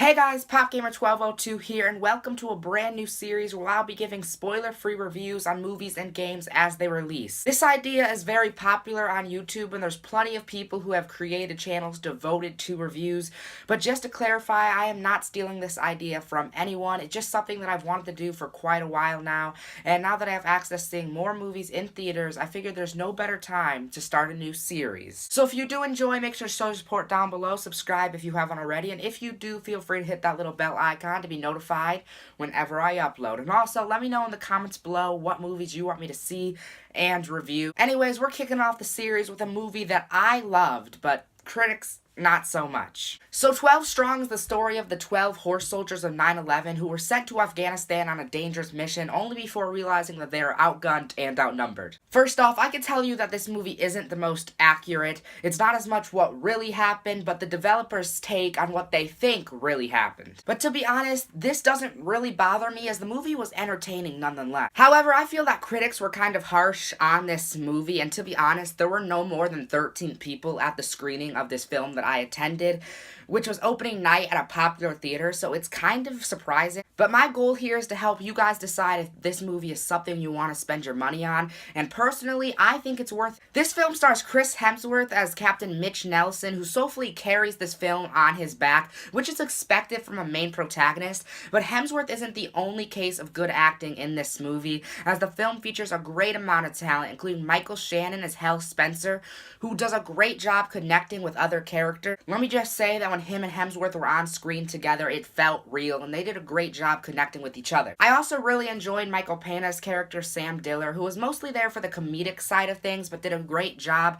Hey guys, PopGamer1202 here, and welcome to a brand new series where I'll be giving spoiler-free reviews on movies and games as they release. This idea is very popular on YouTube, and there's plenty of people who have created channels devoted to reviews, but just to clarify, I am not stealing this idea from anyone. It's just something that I've wanted to do for quite a while now, and now that I have access to seeing more movies in theaters, I figured there's no better time to start a new series. So if you do enjoy, make sure to show your support down below, subscribe if you haven't already, and if you do, feel free to hit that little bell icon to be notified whenever I upload. And also, let me know in the comments below what movies you want me to see and review. Anyways, we're kicking off the series with a movie that I loved, but critics not so much. So 12 Strong is the story of the 12 horse soldiers of 9/11 who were sent to Afghanistan on a dangerous mission only before realizing that they are outgunned and outnumbered. First off, I can tell you that this movie isn't the most accurate. It's not as much what really happened, but the developers' take on what they think really happened. But to be honest, this doesn't really bother me as the movie was entertaining nonetheless. However, I feel that critics were kind of harsh on this movie, and to be honest, there were no more than 13 people at the screening of this film that I attended, which was opening night at a popular theater, so it's kind of surprising. But my goal here is to help you guys decide if this movie is something you want to spend your money on, and personally, I think it's worth it. This film stars Chris Hemsworth as Captain Mitch Nelson, who soulfully carries this film on his back, which is expected from a main protagonist, but Hemsworth isn't the only case of good acting in this movie, as the film features a great amount of talent, including Michael Shannon as Hal Spencer, who does a great job connecting with other characters. Let me just say that when him and Hemsworth were on screen together, it felt real, and they did a great job connecting with each other. I also really enjoyed Michael Pena's character, Sam Diller, who was mostly there for the comedic side of things, but did a great job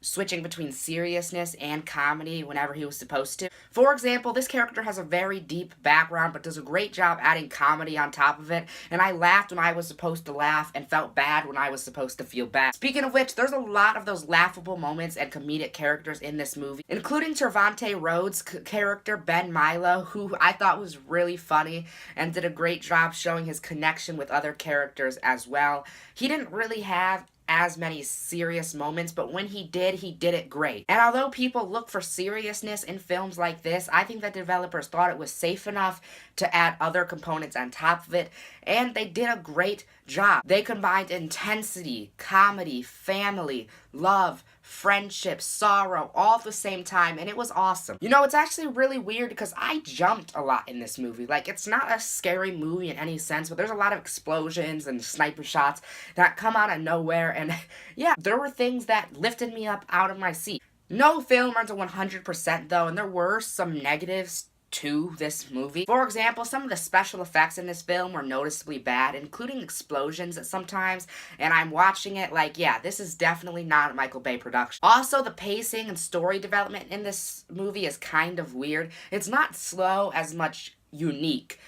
switching between seriousness and comedy whenever he was supposed to. For example, this character has a very deep background but does a great job adding comedy on top of it, and I laughed when I was supposed to laugh and felt bad when I was supposed to feel bad. Speaking of which, there's a lot of those laughable moments and comedic characters in this movie, including Trevante Rhodes' character, Ben Milo, who I thought was really funny and did a great job showing his connection with other characters as well. He didn't really have as many serious moments, but when he did it great. And although people look for seriousness in films like this, I think that developers thought it was safe enough to add other components on top of it, and they did a great job. They combined intensity, comedy, family, love, friendship, sorrow, all at the same time, and it was awesome. You know, it's actually really weird because I jumped a lot in this movie. Like, it's not a scary movie in any sense, but there's a lot of explosions and sniper shots that come out of nowhere, and yeah, there were things that lifted me up out of my seat. No film earns a 100% though, and there were some negatives to this movie. For example, some of the special effects in this film were noticeably bad, including explosions at sometimes, and I'm watching it like, yeah, this is definitely not a Michael Bay production. Also, the pacing and story development in this movie is kind of weird. It's not slow as much unique.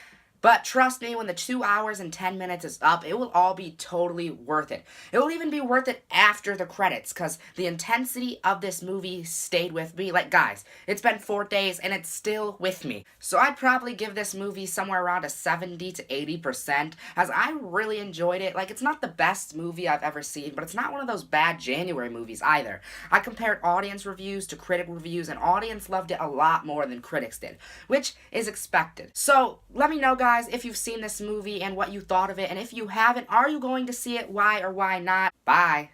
But trust me, when the 2 hours and 10 minutes is up, it will all be totally worth it. It will even be worth it after the credits, because the intensity of this movie stayed with me. Like, guys, it's been 4 days, and it's still with me. So I'd probably give this movie somewhere around a 70 to 80%, as I really enjoyed it. Like, it's not the best movie I've ever seen, but it's not one of those bad January movies either. I compared audience reviews to critic reviews, and audience loved it a lot more than critics did, which is expected. So, let me know, guys, if you've seen this movie and what you thought of it, and if you haven't, are you going to see it? Why or why not? Bye.